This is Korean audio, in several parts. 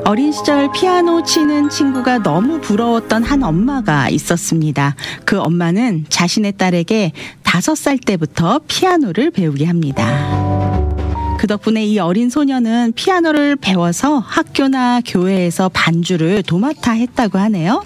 어린 시절 피아노 치는 친구가 너무 부러웠던 한 엄마가 있었습니다. 그 엄마는 자신의 딸에게 5살 때부터 피아노를 배우게 합니다. 그 덕분에 이 어린 소녀는 피아노를 배워서 학교나 교회에서 반주를 도맡아 했다고 하네요.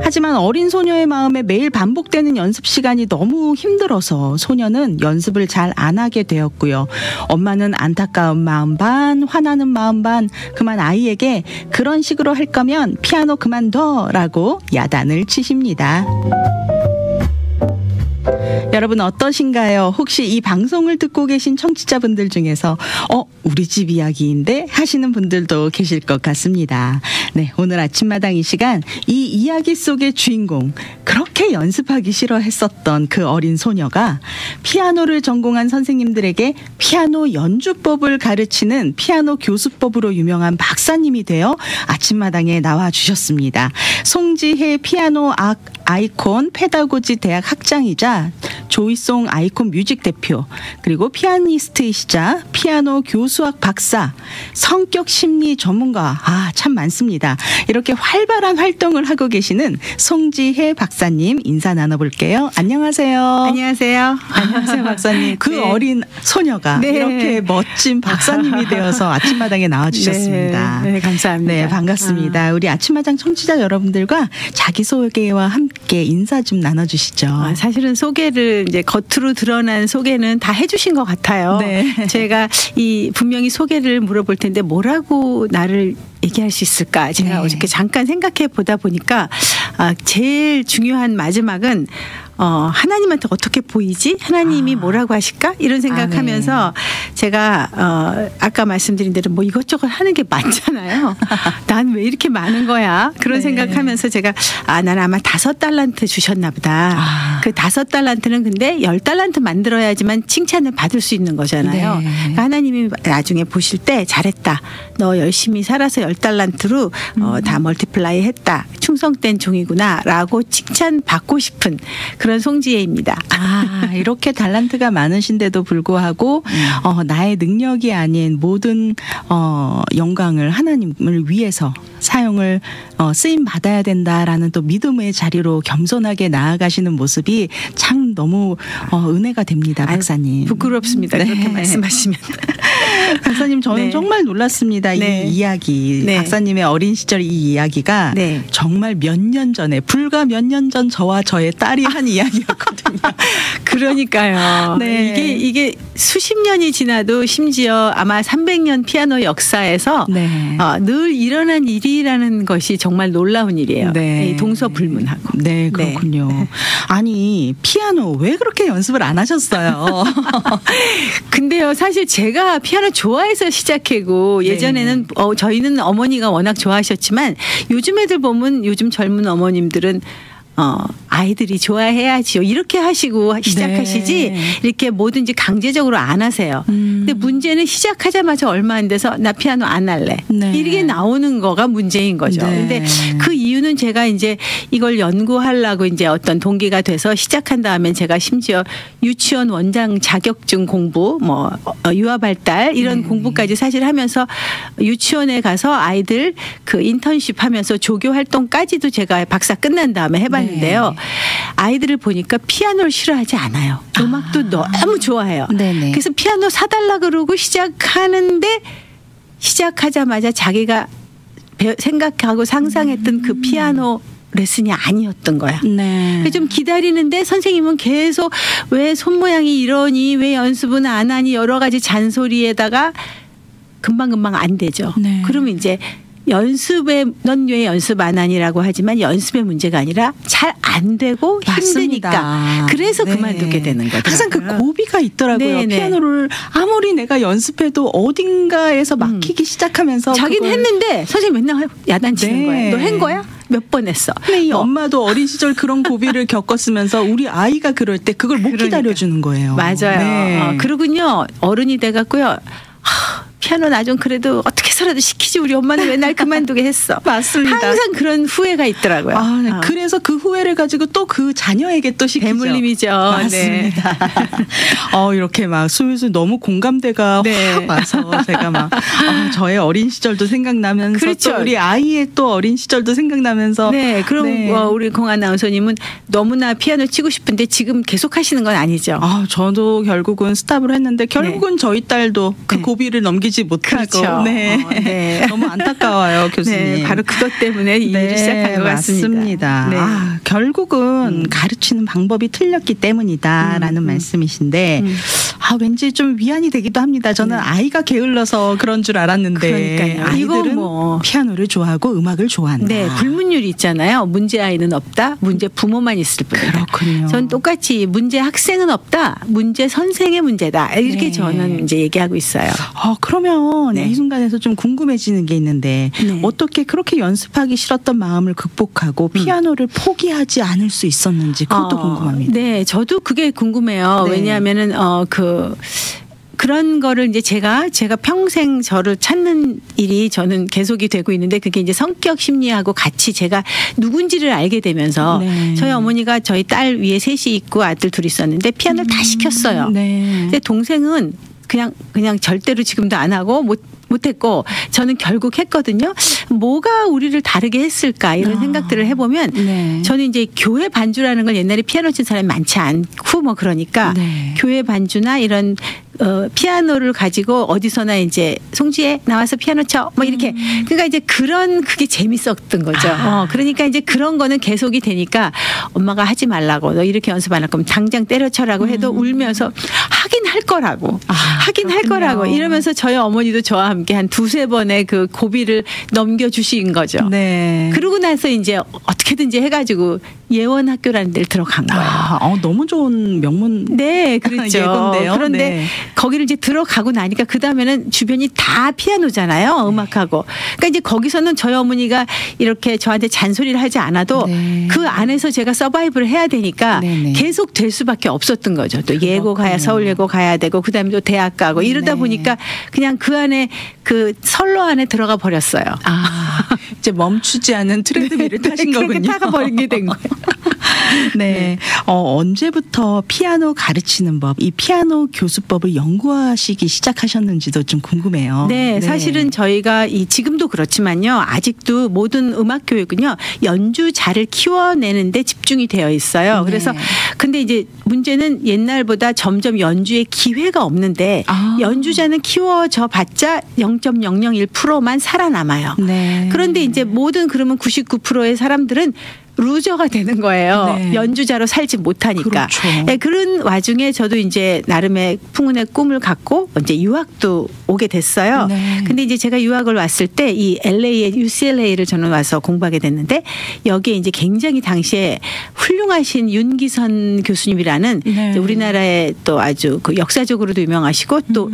하지만 어린 소녀의 마음에 매일 반복되는 연습 시간이 너무 힘들어서 소녀는 연습을 잘 안 하게 되었고요. 엄마는 안타까운 마음 반, 화나는 마음 반, 그만 아이에게 그런 식으로 할 거면 피아노 그만둬라고 야단을 치십니다. 여러분 어떠신가요? 혹시 이 방송을 듣고 계신 청취자분들 중에서 우리 집 이야기인데 하시는 분들도 계실 것 같습니다. 네, 오늘 아침마당 이 시간 이 이야기 속의 주인공, 그렇게 연습하기 싫어했었던 그 어린 소녀가 피아노를 전공한 선생님들에게 피아노 연주법을 가르치는 피아노 교수법으로 유명한 박사님이 되어 아침마당에 나와주셨습니다. 송지혜 피아노 아이콘 페다고지 대학 학장이자 조이송 아이콘 뮤직 대표, 그리고 피아니스트이시자 피아노 교수학 박사, 성격 심리 전문가, 참 많습니다. 이렇게 활발한 활동을 하고 계시는 송지혜 박사님 인사 나눠볼게요. 안녕하세요. 안녕하세요. 안녕하세요, 박사님. 그 네. 어린 소녀가 네. 이렇게 멋진 박사님이 되어서 아침마당에 나와주셨습니다. 네, 감사합니다. 네, 반갑습니다. 우리 아침마당 청취자 여러분들과 자기소개와 함께 인사 좀 나눠주시죠. 사실은 소개를 이제 겉으로 드러난 소개는 다 해주신 것 같아요. 네. 제가 분명히 소개를 물어볼 텐데 뭐라고 나를 얘기할 수 있을까? 제가 네. 어저께 잠깐 생각해 보다 보니까 제일 중요한 마지막은 하나님한테 어떻게 보이지? 하나님이 뭐라고 하실까? 이런 생각하면서 네. 제가 아까 말씀드린 대로 뭐 이것저것 하는 게 많잖아요. 난 왜 이렇게 많은 거야? 그런 네. 생각하면서 제가 난 아마 5달란트 주셨나 보다. 그 5달란트는 근데 10달란트 만들어야지만 칭찬을 받을 수 있는 거잖아요. 네. 그러니까 하나님이 나중에 보실 때 잘했다. 너 열심히 살아서 10달란트로 다 멀티플라이 했다. 충성된 종이구나 라고 칭찬받고 싶은 그런 송지혜입니다. 이렇게 달란트가 많으신데도 불구하고 나의 능력이 아닌 모든 영광을 하나님을 위해서 사용을 쓰임 받아야 된다라는 또 믿음의 자리로 겸손하게 나아가시는 모습이 참 너무 은혜가 됩니다, 박사님. 부끄럽습니다. 네. 그렇게 말씀하시면. 박사님, 저는 네. 정말 놀랐습니다. 네. 이 이야기, 네. 박사님의 어린 시절 이 이야기가 네. 정말 몇 년 전에, 불과 몇 년 전 저와 저의 딸이 한 이야기였거든요. 그러니까요. 네. 이게 수십 년이 지나도 심지어 아마 300년 피아노 역사에서 네. 늘 일어난 일이라는 것이 정말 놀라운 일이에요. 네. 동서불문하고. 네, 그렇군요. 네. 아니, 피아노 왜 그렇게 연습을 안 하셨어요? 근데요, 사실 제가 피아노 좋아해서 시작하고 예전에는 네. 저희는 어머니가 워낙 좋아하셨지만 요즘 애들 보면 요즘 젊은 어머님들은 아이들이 좋아해야지요. 이렇게 하시고 시작하시지 네. 이렇게 뭐든지 강제적으로 안 하세요. 근데 문제는 시작하자마자 얼마 안 돼서 나 피아노 안 할래. 네. 이렇게 나오는 거가 문제인 거죠. 네. 근데 그 이유는 제가 이제 이걸 연구하려고 이제 어떤 동기가 돼서 시작한 다음에 제가 심지어 유치원 원장 자격증 공부, 유아 발달 이런 공부까지 사실 하면서 유치원에 가서 아이들 그 인턴십 하면서 조교 활동까지도 제가 박사 끝난 다음에 해봤는데 인데요. 아이들을 보니까 피아노를 싫어하지 않아요. 음악도 너무 좋아해요. 네네. 그래서 피아노 사달라 그러고 시작하는데 시작하자마자 자기가 생각하고 상상했던 그 피아노 레슨이 아니었던 거야. 네. 좀 기다리는데 선생님은 계속 왜 손 모양이 이러니, 왜 연습은 안 하니, 여러 가지 잔소리에다가 금방금방 안 되죠. 네. 그러면 이제 넌 왜 연습 안 하니라고 하지만 연습의 문제가 아니라 잘 안 되고 맞습니다. 힘드니까. 그래서 네. 그만두게 되는 거죠. 항상 그 고비가 있더라고요. 네네. 피아노를 아무리 내가 연습해도 어딘가에서 막히기 시작하면서 자기는 했는데 선생님 맨날 야단치는 네. 거야. 너 한 거야? 몇 번 했어. 근데 이 엄마도 어린 시절 그런 고비를 겪었으면서 우리 아이가 그럴 때 그걸 못 기다려주는 거예요. 맞아요. 네. 그러군요. 어른이 돼갖고요. 피아노 나 좀 그래도 어떻게 해서라도 시키지 우리 엄마는 왜 날 그만두게 했어. 맞습니다. 항상 그런 후회가 있더라고요. 그래서 그 후회를 가지고 또 그 자녀에게 또 시키죠. 대물림이죠. 맞습니다. 네. 이렇게 막 술술 너무 공감대가 네. 확 와서 제가 막 저의 어린 시절도 생각나면서 그렇죠. 또 우리 아이의 또 어린 시절도 생각나면서 네. 그럼 우리 공 아나운서님은 너무나 피아노 치고 싶은데 지금 계속 하시는 건 아니죠. 저도 결국은 스탑을 했는데 결국은 저희 딸도 그 고비를 넘기지 못하고 그렇죠. 네. 너무 안타까워요, 교수님. 네, 바로 그것 때문에 이 일을 시작한 것 같습니다. 맞습니다. 네. 결국은 가르치는 방법이 틀렸기 때문이다라는 말씀이신데 왠지 좀 위안이 되기도 합니다. 저는 아이가 게을러서 그런 줄 알았는데 그러니까요. 아이들은 피아노를 좋아하고 음악을 좋아한다. 네, 불문율이 있잖아요. 문제 아이는 없다. 문제 부모만 있을 뿐이다. 그렇군요. 전 똑같이 문제 학생은 없다. 문제 선생의 문제다. 이렇게 네. 저는 이제 얘기하고 있어요. 그러면 이 순간에서 좀 궁금해지는 게 있는데 어떻게 그렇게 연습하기 싫었던 마음을 극복하고 피아노를 포기하지 않을 수 있었는지 그것도 궁금합니다. 네, 저도 그게 궁금해요. 네. 왜냐하면은 그런 거를 이제 제가 평생 저를 찾는 일이 저는 계속이 되고 있는데 그게 이제 성격 심리하고 같이 제가 누군지를 알게 되면서 저희 어머니가 저희 딸 위에 셋이 있고 아들 둘이 있었는데 피아노를 다 시켰어요. 근데 동생은 그냥 절대로 지금도 안 하고 못했고 저는 결국 했거든요. 뭐가 우리를 다르게 했을까 이런 생각들을 해보면 저는 이제 교회 반주라는 걸 옛날에 피아노 친 사람이 많지 않고 뭐 그러니까 교회 반주나 이런 피아노를 가지고 어디서나 이제 송지혜 나와서 피아노 쳐 뭐 이렇게 그러니까 이제 그게 재밌었던 거죠. 그러니까 이제 그런 거는 계속이 되니까 엄마가 하지 말라고 너 이렇게 연습 안 할 거면 당장 때려쳐라고 해도 울면서 하긴 할 거라고 하긴 할 거라고 이러면서 저희 어머니도 저와 함께 한 두세 번의 그 고비를 넘겨주신 거죠. 그러고 나서 이제 어떻게든지 해가지고 예원학교라는 데를 들어간 거예요. 너무 좋은 명문. 네, 그렇죠. 예건데요. 그런데 거기를 이제 들어가고 나니까 그 다음에는 주변이 다 피아노잖아요. 음악하고. 그러니까 이제 거기서는 저희 어머니가 이렇게 저한테 잔소리를 하지 않아도 그 안에서 제가 서바이브를 해야 되니까 계속 될 수밖에 없었던 거죠. 또 예고 서울예고 가야 되고 그다음에 또 대학 가고 이러다 보니까 그냥 그 안에 그 선로 안에 들어가 버렸어요. 이제 멈추지 않은 트레드밀을 타신 거군요. 타가 버리게 된 거예요. 네. 언제부터 피아노 가르치는 법, 이 피아노 교수법을 연구하시기 시작하셨는지도 좀 궁금해요. 네, 사실은 저희가 지금도 그렇지만요. 아직도 모든 음악 교육은요. 연주자를 키워내는데 집중이 되어 있어요. 그래서 근데 이제 문제는 옛날보다 점점 연주에 기회가 없는데 연주자는 키워져 봤자 0.001%만 살아남아요. 그런데 이제 모든 그러면 99%의 사람들은 루저가 되는 거예요. 연주자로 살지 못하니까. 그런 와중에 저도 이제 나름의 풍운의 꿈을 갖고 이제 유학도 오게 됐어요. 근데 이제 제가 유학을 왔을 때 이 LA의 UCLA를 저는 와서 공부하게 됐는데 여기에 이제 굉장히 당시에 훌륭하신 윤기선 교수님이라는 우리나라에 또 아주 그 역사적으로도 유명하시고 또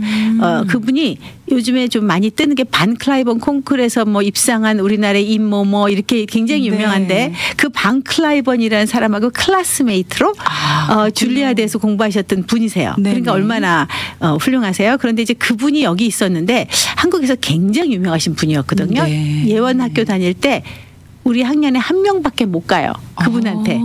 그분이 요즘에 좀 많이 뜨는 게 반 클라이번 콩쿨에서 뭐 입상한 우리나라의 임모모 이렇게 굉장히 유명한데 그 반 클라이번이라는 사람하고 클래스메이트로 줄리아드에서 공부하셨던 분이세요. 그러니까 얼마나 훌륭하세요. 그런데 이제 그분이 여기 있었는데 한국에서 굉장히 유명하신 분이었거든요. 예원학교 다닐 때 우리 학년에 한 명밖에 못 가요. 그분한테.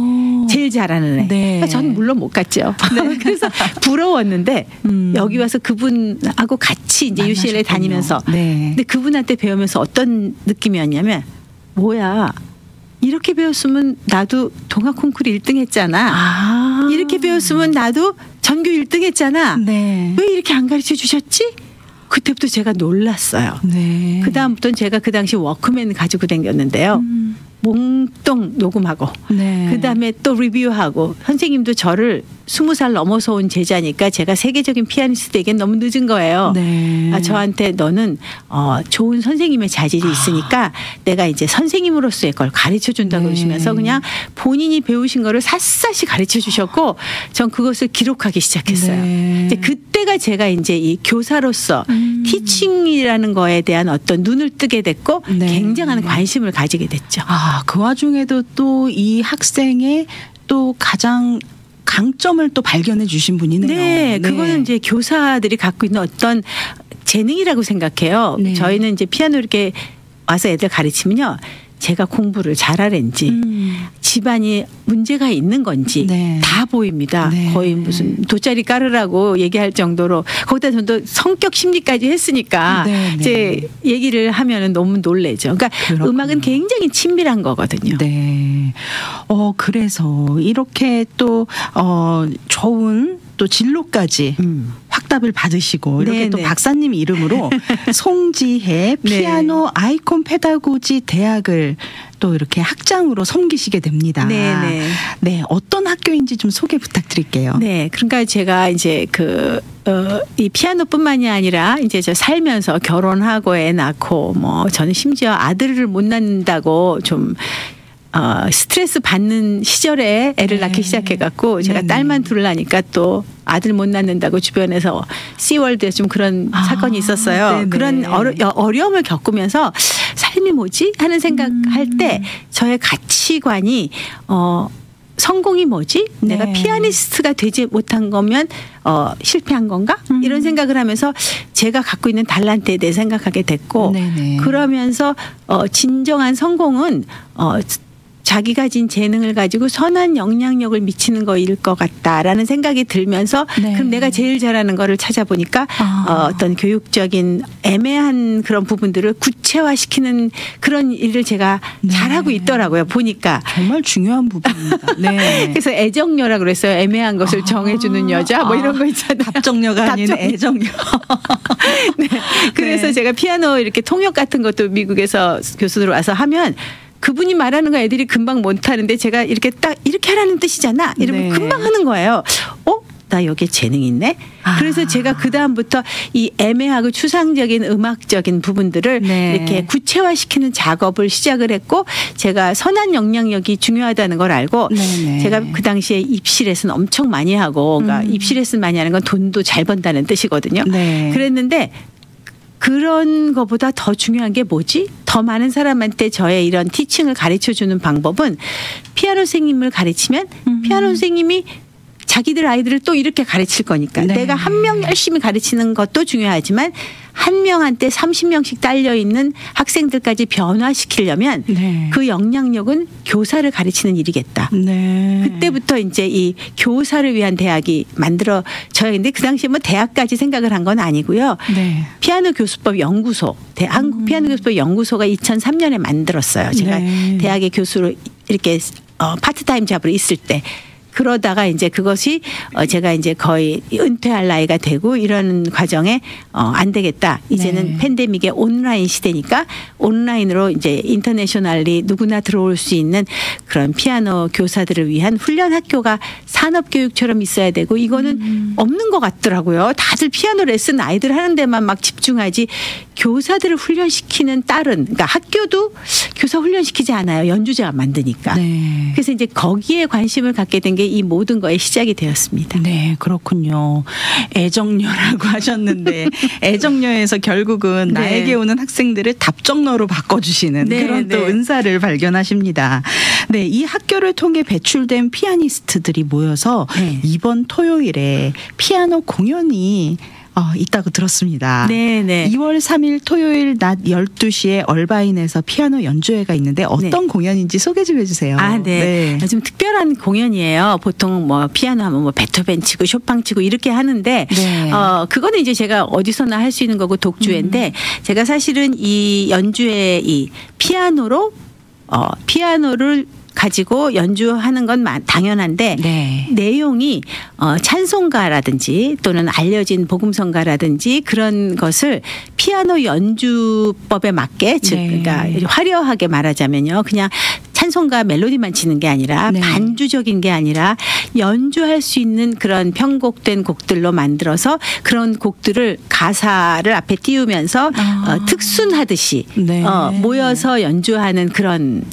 제일 잘하는 애. 그러니까 저는 물론 못 갔죠. 그래서 부러웠는데 여기 와서 그분하고 같이 이제 UCLA 다니면서 근데 그분한테 배우면서 어떤 느낌이었냐면 뭐야. 이렇게 배웠으면 나도 동아 콩쿠르 1등 했잖아. 이렇게 배웠으면 나도 전교 1등 했잖아. 왜 이렇게 안 가르쳐 주셨지? 그때부터 제가 놀랐어요. 그 다음부터는 제가 그 당시 워크맨 가지고 다녔는데요. 몽땅 녹음하고 그다음에 또 리뷰하고 선생님도 저를 20살 넘어서 온 제자니까 제가 세계적인 피아니스트에겐 너무 늦은 거예요. 저한테 너는 좋은 선생님의 자질이 있으니까 내가 이제 선생님으로서의 걸 가르쳐 준다고 그러시면서 그냥 본인이 배우신 거를 샅샅이 가르쳐 주셨고 전 그것을 기록하기 시작했어요. 이제 그때가 제가 이제 이 교사로서 티칭이라는 거에 대한 어떤 눈을 뜨게 됐고 굉장한 관심을 가지게 됐죠. 그 와중에도 또 이 학생의 또 가장 강점을 또 발견해 주신 분이네요. 그거는 이제 교사들이 갖고 있는 어떤 재능이라고 생각해요. 네. 저희는 이제 피아노 이렇게 와서 애들 가르치면요. 제가 공부를 잘하는지 집안이 문제가 있는 건지 네. 다 보입니다. 네. 거의 무슨 돗자리 깔으라고 얘기할 정도로 거기다 저도 성격 심리까지 했으니까 네, 네. 이제 얘기를 하면은 너무 놀래죠. 그러니까 그렇군요. 음악은 굉장히 친밀한 거거든요. 네. 그래서 이렇게 또 좋은 또 진로까지 확답을 받으시고 이렇게 네, 또 네. 박사님 이름으로 송지혜 네. 피아노 아이콘 페다고지 대학을 또 이렇게 학장으로 섬기시게 됩니다. 네, 네. 네, 어떤 학교인지 좀 소개 부탁드릴게요. 네, 그러니까 제가 이제 이 피아노뿐만이 아니라 이제 저 살면서 결혼하고 애 낳고 뭐 저는 심지어 아들을 못 낳는다고 좀 스트레스 받는 시절에 애를 네. 낳기 시작해갖고 제가 네네. 딸만 둘라니까 또 아들 못 낳는다고 주변에서 씨월드에 좀 그런 사건이 있었어요. 네네. 그런 어려움을 겪으면서 삶이 뭐지 하는 생각할 때 저의 가치관이 성공이 뭐지? 네. 내가 피아니스트가 되지 못한 거면 실패한 건가? 이런 생각을 하면서 제가 갖고 있는 달란트에 대해 생각하게 됐고 네네. 그러면서 진정한 성공은 자기 가진 재능을 가지고 선한 영향력을 미치는 거일 것 같다라는 생각이 들면서 네. 그럼 내가 제일 잘하는 거를 찾아보니까 어떤 교육적인 애매한 그런 부분들을 구체화시키는 그런 일을 제가 네. 잘하고 있더라고요. 보니까. 정말 중요한 부분입니다. 네. 그래서 애정녀라고 그랬어요. 애매한 것을 정해주는 여자 뭐 이런 거 있잖아요. 답정녀가 아닌 답정녀. 애정녀. 네. 그래서 네. 제가 피아노 이렇게 통역 같은 것도 미국에서 교수들 와서 하면 그분이 말하는 거 애들이 금방 못하는데 제가 이렇게 딱 이렇게 하라는 뜻이잖아. 이러면 네. 금방 하는 거예요. 나 여기에 재능 있네. 그래서 제가 그 다음부터 이 애매하고 추상적인 음악적인 부분들을 네. 이렇게 구체화시키는 작업을 시작을 했고 제가 선한 영향력이 중요하다는 걸 알고 네네. 제가 그 당시에 입시 레슨 엄청 많이 하고 그러니까 입시 레슨 많이 하는 건 돈도 잘 번다는 뜻이거든요. 네. 그랬는데 그런 것보다 더 중요한 게 뭐지? 더 많은 사람한테 저의 이런 티칭을 가르쳐주는 방법은 피아노 선생님을 가르치면 피아노 선생님이 자기들 아이들을 또 이렇게 가르칠 거니까 네. 내가 한 명 열심히 가르치는 것도 중요하지만 한 명한테 30명씩 딸려 있는 학생들까지 변화시키려면 네. 그 영향력은 교사를 가르치는 일이겠다. 네. 그때부터 이제 이 교사를 위한 대학이 만들어져야 했는데 그 당시에 뭐 대학까지 생각을 한 건 아니고요. 네. 피아노 교수법 연구소, 한국 피아노 교수법 연구소가 2003년에 만들었어요. 제가 네. 대학의 교수로 이렇게 파트타임 잡으로 있을 때. 그러다가 이제 그것이 제가 이제 거의 은퇴할 나이가 되고 이런 과정에 안 되겠다. 이제는 네. 팬데믹의 온라인 시대니까 온라인으로 이제 인터내셔널리 누구나 들어올 수 있는 그런 피아노 교사들을 위한 훈련 학교가 산업교육처럼 있어야 되고 이거는 없는 것 같더라고요. 다들 피아노 레슨 아이들 하는 데만 막 집중하지 교사들을 훈련시키는 다른 그러니까 학교도 교사 훈련시키지 않아요. 연주자가 만드니까. 네. 그래서 이제 거기에 관심을 갖게 된 게 이 모든 거의 시작이 되었습니다. 네, 그렇군요. 애정녀라고 하셨는데 애정녀에서 결국은 네. 나에게 오는 학생들을 답정너로 바꿔주시는 네, 그런 또 네. 은사를 발견하십니다. 네, 이 학교를 통해 배출된 피아니스트들이 모여서 네. 이번 토요일에 피아노 공연이 있다고 들었습니다. 네네. 2월 3일 토요일 낮 12시에 얼바인에서 피아노 연주회가 있는데 어떤 공연인지 소개 좀 해주세요. 네. 좀 특별한 공연이에요. 보통 뭐 피아노 하면 뭐 베토벤 치고 쇼팽 치고 이렇게 하는데 네. 그거는 이제 제가 어디서나 할 수 있는 거고 독주회인데 제가 사실은 이 연주회 이 피아노를 가지고 연주하는 건 당연한데 네. 내용이 찬송가라든지 또는 알려진 복음성가라든지 그런 것을 피아노 연주법에 맞게 즉 네. 그러니까 화려하게 말하자면요. 그냥 찬송가 멜로디만 치는 게 아니라 네. 반주적인 게 아니라 연주할 수 있는 그런 편곡된 곡들로 만들어서 그런 곡들을 가사를 앞에 띄우면서 특순하듯이 네. 모여서 연주하는 그런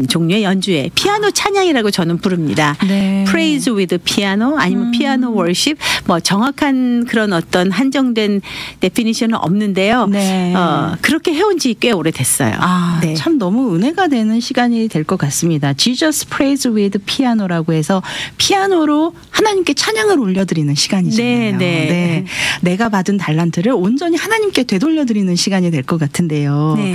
종류의 연주회 피아노 찬양이라고 저는 부릅니다. 네. Praise with piano 아니면 피아노 worship 뭐 정확한 그런 어떤 한정된 데피니션은 없는데요. 네. 그렇게 해온 지 꽤 오래됐어요. 네. 참 너무 은혜가 되는 시간이 될 될 것 같습니다. Jesus Praise with Piano라고 해서 피아노로 하나님께 찬양을 올려드리는 시간이잖아요. 네. 내가 받은 달란트를 온전히 하나님께 되돌려드리는 시간이 될 것 같은데요. 네.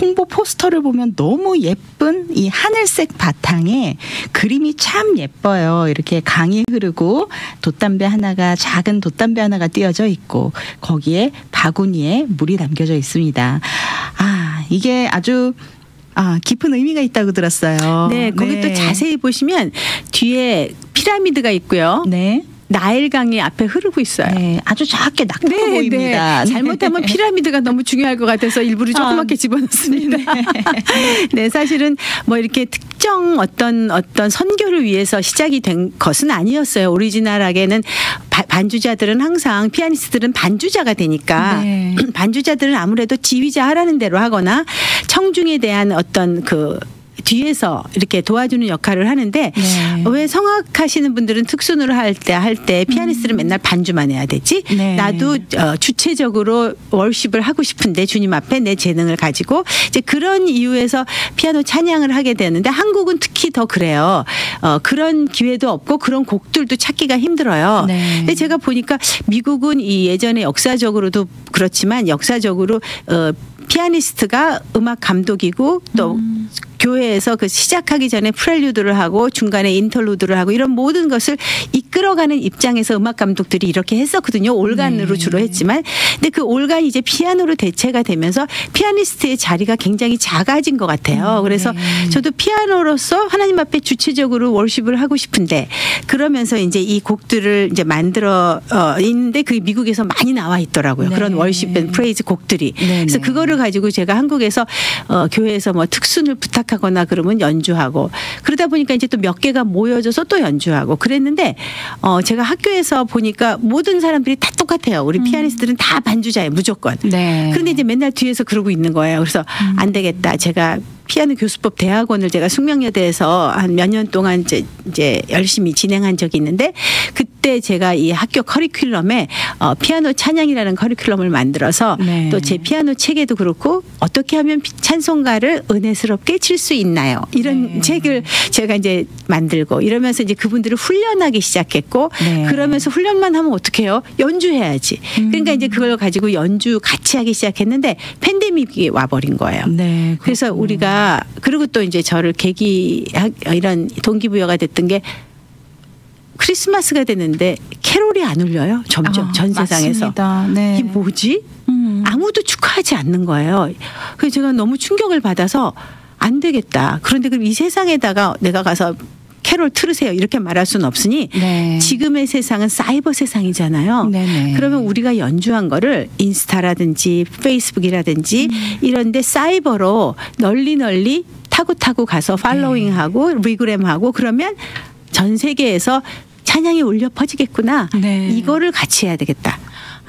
홍보 포스터를 보면 너무 예쁜 이 하늘색 바탕에 그림이 참 예뻐요. 이렇게 강이 흐르고 작은 돛담배 하나가 띄어져 있고 거기에 바구니에 물이 담겨져 있습니다. 이게 아주 깊은 의미가 있다고 들었어요. 네, 거기 또 자세히 보시면 뒤에 피라미드가 있고요. 네. 나일강이 앞에 흐르고 있어요. 네, 아주 작게 낙커 보입니다. 잘못하면 피라미드가 너무 중요할 것 같아서 일부러 조그맣게 집어넣습니다. 네, 사실은 뭐 이렇게 특정 어떤 선교를 위해서 시작이 된 것은 아니었어요. 오리지널하게는 반주자들은 항상 피아니스트들은 반주자가 되니까 반주자들은 아무래도 지휘자 하라는 대로 하거나 청중에 대한 어떤 뒤에서 이렇게 도와주는 역할을 하는데 왜 성악하시는 분들은 특수노를 할 때 피아니스트는 맨날 반주만 해야 되지? 나도 주체적으로 월십을 하고 싶은데 주님 앞에 내 재능을 가지고 이제 그런 이유에서 피아노 찬양을 하게 되는데 한국은 특히 더 그래요. 그런 기회도 없고 그런 곡들도 찾기가 힘들어요. 근데 제가 보니까 미국은 이 예전에 역사적으로도 그렇지만 역사적으로 피아니스트가 음악 감독이고 또 교회에서 시작하기 전에 프렐류드를 하고 중간에 인터루드를 하고 이런 모든 것을 이끌어가는 입장에서 음악 감독들이 이렇게 했었거든요. 올간으로 주로 했지만 근데 그 올간이 이제 피아노로 대체가 되면서 피아니스트의 자리가 굉장히 작아진 것 같아요. 그래서 저도 피아노로서 하나님 앞에 주체적으로 월십을 하고 싶은데 그러면서 이제 이 곡들을 이제 만들어 있는데 그게 미국에서 많이 나와 있더라고요. 그런 월십 앤 프레이즈 곡들이. 그래서 그거를 가지고 제가 한국에서 교회에서 뭐 특순을 부탁하거나 그러면 연주하고 그러다 보니까 이제 또 몇 개가 모여져서 또 연주하고 그랬는데 제가 학교에서 보니까 모든 사람들이 다 똑같아요. 우리 피아니스트들은 다 반주자예요. 무조건. 그런데 이제 맨날 뒤에서 그러고 있는 거예요. 그래서 안 되겠다. 제가 피아노 교수법 대학원을 제가 숙명여대에서 한 몇 년 동안 이제 열심히 진행한 적이 있는데 그때 제가 이 학교 커리큘럼에 피아노 찬양이라는 커리큘럼을 만들어서 또 제 피아노 책에도 그렇고 어떻게 하면 찬송가를 은혜스럽게 칠 수 있나요? 이런 책을 제가 이제 만들고 이러면서 이제 그분들을 훈련하기 시작했고 그러면서 훈련만 하면 어떡해요? 연주해야지. 그러니까 이제 그걸 가지고 연주 같이 하기 시작했는데 팬데믹이 와버린 거예요. 그래서 우리가 그리고 또 이제 저를 이런 동기부여가 됐던 게 크리스마스가 됐는데 캐롤이 안 울려요. 점점 전 세상에서. 이게 뭐지? 아무도 축하하지 않는 거예요. 그래서 제가 너무 충격을 받아서 안 되겠다. 그런데 그럼 이 세상에다가 내가 가서 캐롤 틀으세요 이렇게 말할 수는 없으니 지금의 세상은 사이버 세상이잖아요. 그러면 우리가 연주한 거를 인스타라든지 페이스북이라든지 이런데 사이버로 널리 타고 가서 팔로잉하고 리그램하고 그러면 전 세계에서 찬양이 울려 퍼지겠구나. 이거를 같이 해야 되겠다.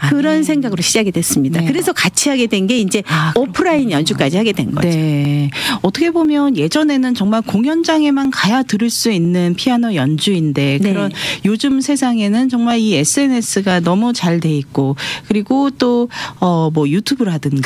그런 생각으로 시작이 됐습니다. 그래서 같이 하게 된 게 이제 오프라인 연주까지 하게 된 거죠. 어떻게 보면 예전에는 정말 공연장에만 가야 들을 수 있는 피아노 연주인데 그런 요즘 세상에는 정말 이 SNS가 너무 잘 돼 있고 그리고 또 뭐 유튜브라든지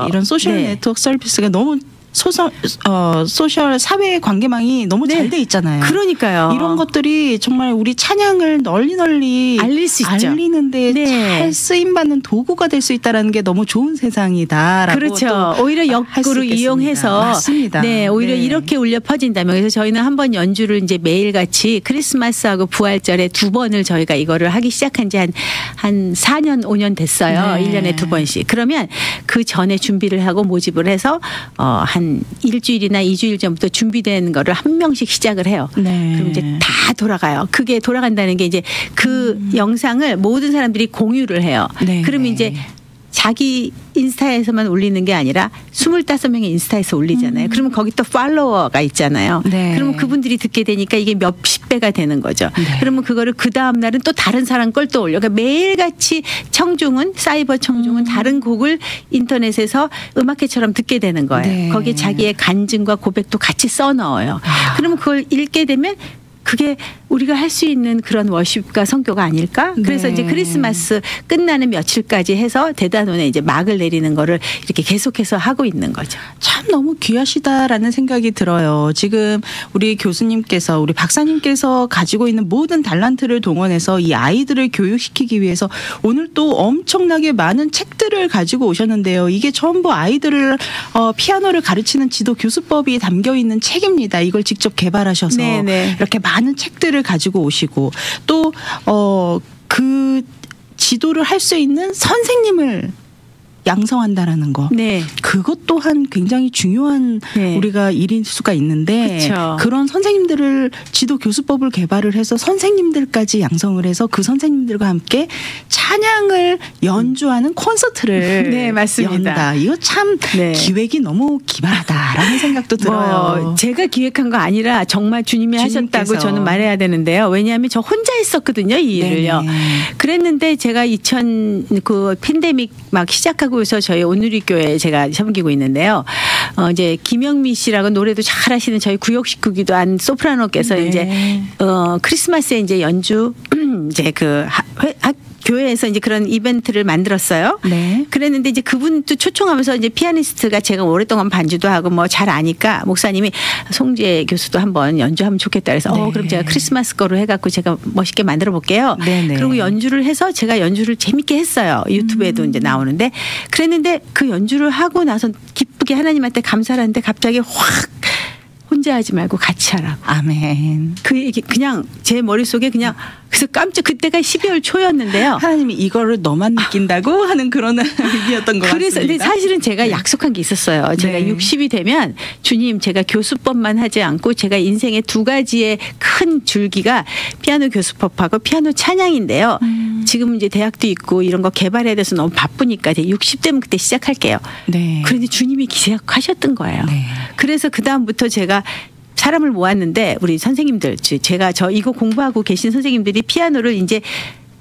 이런 소셜 네트워크 서비스가 너무 소셜 사회 관계망이 너무 잘 돼 있잖아요. 그러니까요. 이런 것들이 정말 우리 찬양을 널리 알릴 수 있죠. 알리는데 잘 쓰임 받는 도구가 될 수 있다라는 게 너무 좋은 세상이다라고. 그렇죠. 오히려 역으로 이용해서 맞습니다. 오히려 이렇게 울려 퍼진다면 그래서 저희는 한번 연주를 이제 매일같이 크리스마스하고 부활절에 2번을 저희가 이거를 하기 시작한 지 한 4년 5년 됐어요. 1년에 2번씩. 그러면 그 전에 준비를 하고 모집을 해서 한 일주일이나 2주일 전부터 준비된 거를 한 명씩 시작을 해요. 그럼 이제 다 돌아가요. 그게 돌아간다는 게 이제 그 영상을 모든 사람들이 공유를 해요. 그러면 이제 자기 인스타에서만 올리는 게 아니라 25명의 인스타에서 올리잖아요. 그러면 거기 또 팔로워가 있잖아요. 그러면 그분들이 듣게 되니까 이게 몇십 배가 되는 거죠. 그러면 그거를 그 다음 날은 또 다른 사람 걸 또 올려. 그러니까 매일같이 사이버 청중은 다른 곡을 인터넷에서 음악회처럼 듣게 되는 거예요. 거기에 자기의 간증과 고백도 같이 써 넣어요. 그러면 그걸 읽게 되면 그게 우리가 할 수 있는 그런 워십과 선교가 아닐까? 그래서 네. 이제 크리스마스 끝나는 며칠까지 해서 대단원에 이제 막을 내리는 거를 이렇게 계속해서 하고 있는 거죠. 참 너무 귀하시다라는 생각이 들어요. 지금 우리 교수님께서 우리 박사님께서 가지고 있는 모든 달란트를 동원해서 이 아이들을 교육시키기 위해서 오늘 또 엄청나게 많은 책들을 가지고 오셨는데요. 이게 전부 아이들을 피아노를 가르치는 지도 교수법이 담겨 있는 책입니다. 이걸 직접 개발하셔서 네네. 이렇게 많은 책들을 가지고 오시고 또 그 지도를 할 수 있는 선생님을 양성한다라는 거. 네. 그것 또한 굉장히 중요한 네. 우리가 일일 수가 있는데 그쵸. 그런 선생님들을 지도 교수법을 개발을 해서 선생님들까지 양성을 해서 그 선생님들과 함께 찬양을 연주하는 콘서트를 네, 맞습니다. 연다. 이거 참 네. 기획이 너무 기발하다라는 생각도 들어요. 제가 기획한 거 아니라 정말 주님이 하셨다고 주님께서. 저는 말해야 되는데요. 왜냐하면 저 혼자 했었거든요, 이 일을요. 네네. 그랬는데 제가 그 팬데믹 막 시작하고서 저희 오누리 교회에 제가 섬기고 있는데요. 이제 김영미 씨라고 노래도 잘하시는 저희 구역 식구기도 한 소프라노께서 네. 이제 크리스마스에 이제 연주 이제 교회에서 이제 그런 이벤트를 만들었어요. 네. 그랬는데 이제 그분도 초청하면서 이제 피아니스트가 제가 오랫동안 반주도 하고 뭐 잘 아니까 목사님이 송재 교수도 한번 연주하면 좋겠다 그래서 네. 그럼 제가 크리스마스 거로 해갖고 제가 멋있게 만들어 볼게요. 네네. 그리고 연주를 해서 제가 연주를 재밌게 했어요. 유튜브에도 이제 나오는데 그랬는데 그 연주를 하고 나서 기쁘게 하나님한테 감사를 하는데 갑자기 확 혼자 하지 말고 같이 하라고. 아멘. 그 얘기 그냥 제 머릿속에 그냥 그래서 깜짝 그때가 12월 초였는데요. 하나님이 이거를 너만 느낀다고 하는 그런 의미였던 것 그래서 같습니다. 근데 사실은 제가 약속한 게 있었어요. 제가 네. 60이 되면 주님 제가 교수법만 하지 않고 제가 인생의 두 가지의 큰 줄기가 피아노 교수법하고 피아노 찬양인데요. 지금 이제 대학도 있고 이런 거 개발해야 돼서 너무 바쁘니까 60되면 그때 시작할게요. 네. 그런데 주님이 기억하셨던 거예요. 네. 그래서 그 다음부터 제가 사람을 모았는데 우리 선생님들 제가 이거 공부하고 계신 선생님들이 피아노를 이제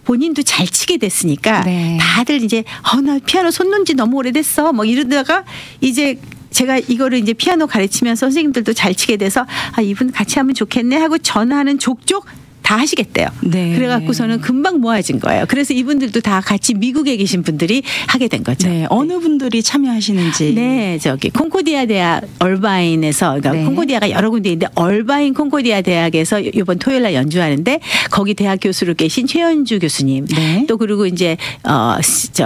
본인도 잘 치게 됐으니까 네. 다들 이제 나 피아노 손 놓은 지 너무 오래됐어 뭐 이러다가 이제 제가 이거를 이제 피아노 가르치면서 선생님들도 잘 치게 돼서 이분 같이 하면 좋겠네 하고 전화하는 족족 다 하시겠대요. 네. 그래갖고서는 금방 모아진 거예요. 그래서 이분들도 다 같이 미국에 계신 분들이 하게 된 거죠. 네. 어느 분들이 참여하시는지. 네, 콩코디아 대학 얼바인에서 그러니까 네. 콩코디아가 여러 군데 있는데 얼바인 콩코디아 대학에서 이번 토요일 날 연주하는데 거기 대학 교수로 계신 최연주 교수님. 네. 또 그리고 이제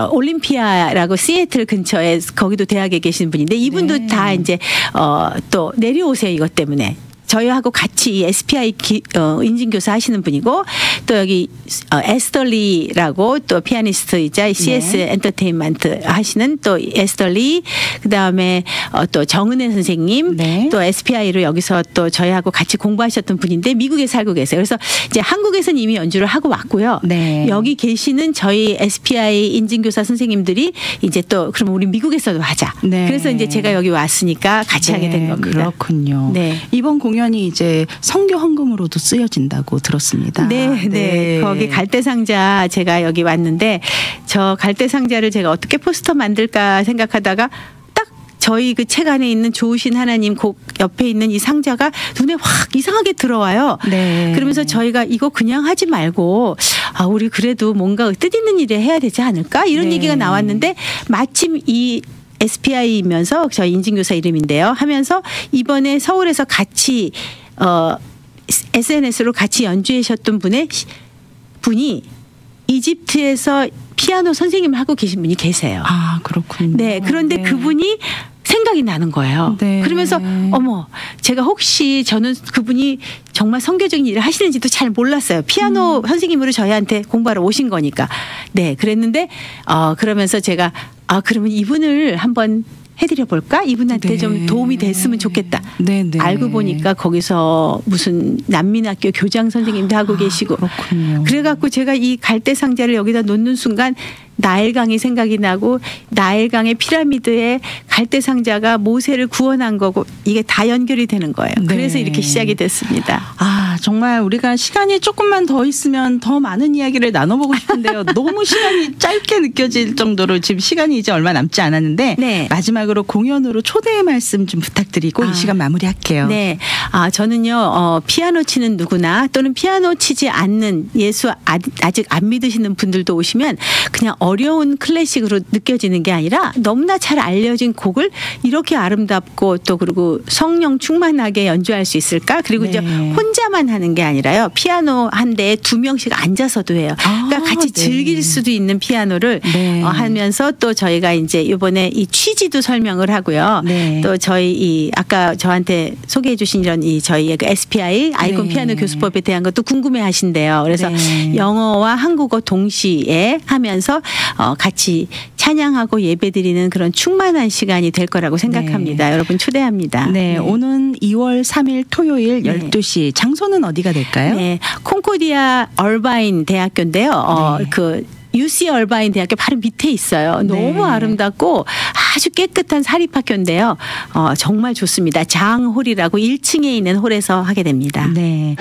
올림피아라고 시애틀 근처에 거기도 대학에 계신 분인데 이분도 네. 다 이제 또 내려오세요 이것 때문에. 저희하고 같이 이 SPI 인증교사 하시는 분이고 또 여기 에스더리라고 또 피아니스트이자 CS 네. 엔터테인먼트 하시는 또 에스더리 그다음에 또 정은혜 선생님 네. 또 SPI로 여기서 또 저희하고 같이 공부하셨던 분인데 미국에 살고 계세요. 그래서 이제 한국에서는 이미 연주를 하고 왔고요. 네. 여기 계시는 저희 SPI 인증교사 선생님들이 이제 또 그럼 우리 미국에서도 하자. 네. 그래서 이제 제가 여기 왔으니까 같이 하게 된 겁니다. 그렇군요. 네. 이번 공연이 이제 선교 헌금으로도 쓰여진다고 들었습니다. 네. 거기 갈대상자 제가 여기 왔는데 저 갈대상자를 제가 어떻게 포스터 만들까 생각하다가 딱 저희 그 책 안에 있는 좋으신 하나님 곡 옆에 있는 이 상자가 눈에 확 이상하게 들어와요. 네. 그러면서 저희가 이거 그냥 하지 말고 우리 그래도 뭔가 뜻있는 일을 해야 되지 않을까 이런 네. 얘기가 나왔는데 마침 이 SPI이면서 저희 인증교사 이름인데요. 하면서 이번에 서울에서 같이 SNS로 같이 연주하셨던 분이 이집트에서 피아노 선생님을 하고 계신 분이 계세요. 그렇군요. 네, 그런데 네. 그분이 생각이 나는 거예요. 네. 그러면서 제가 혹시 저는 그분이 정말 선교적인 일을 하시는지도 잘 몰랐어요. 피아노 선생님으로 저희한테 공부하러 오신 거니까. 네, 그랬는데 그러면서 제가 그러면 이분을 한번 해드려 볼까? 이분한테 네. 좀 도움이 됐으면 좋겠다. 네, 네. 알고 보니까 거기서 무슨 난민학교 교장 선생님도 하고 계시고. 그렇군요. 그래갖고 제가 이 갈대 상자를 여기다 놓는 순간 나일강이 생각이 나고 나일강의 피라미드에 갈대 상자가 모세를 구원한 거고 이게 다 연결이 되는 거예요. 네. 그래서 이렇게 시작이 됐습니다. 아, 정말 우리가 시간이 조금만 더 있으면 더 많은 이야기를 나눠보고 싶은데요. 너무 시간이 짧게 느껴질 정도로 지금 시간이 이제 얼마 남지 않았는데 네. 마지막으로 공연으로 초대의 말씀 좀 부탁드리고 이 시간 마무리할게요. 네. 저는요, 피아노 치는 누구나 또는 피아노 치지 않는 예수 아직 안 믿으시는 분들도 오시면 그냥 어려운 클래식으로 느껴지는 게 아니라 너무나 잘 알려진 곡을 이렇게 아름답고 또 그리고 성령 충만하게 연주할 수 있을까? 그리고 네. 이제 혼자만 하는 게 아니라요. 피아노 한 대에 2명씩 앉아서도 해요. 그러니까 같이 네. 즐길 수도 있는 피아노를 네. 하면서 또 저희가 이제 이번에 이 취지도 설명을 하고요. 네. 또 저희 이 아까 저한테 소개해 주신 이런 이 저희의 그 SPI 아이콘 네. 피아노 교수법에 대한 것도 궁금해 하신대요. 그래서 네. 영어와 한국어 동시에 하면서 같이 찬양하고 예배드리는 그런 충만한 시간이 될 거라고 생각합니다. 네. 여러분 초대합니다. 네, 오는 2월 3일 토요일 네. 12시 장소는 어디가 될까요? 네, 콩코디아 얼바인 대학교인데요. 네. 그 UC 얼바인 대학교 바로 밑에 있어요. 너무 네. 아름답고 아주 깨끗한 사립학교인데요. 정말 좋습니다. 장홀이라고 1층에 있는 홀에서 하게 됩니다. 네.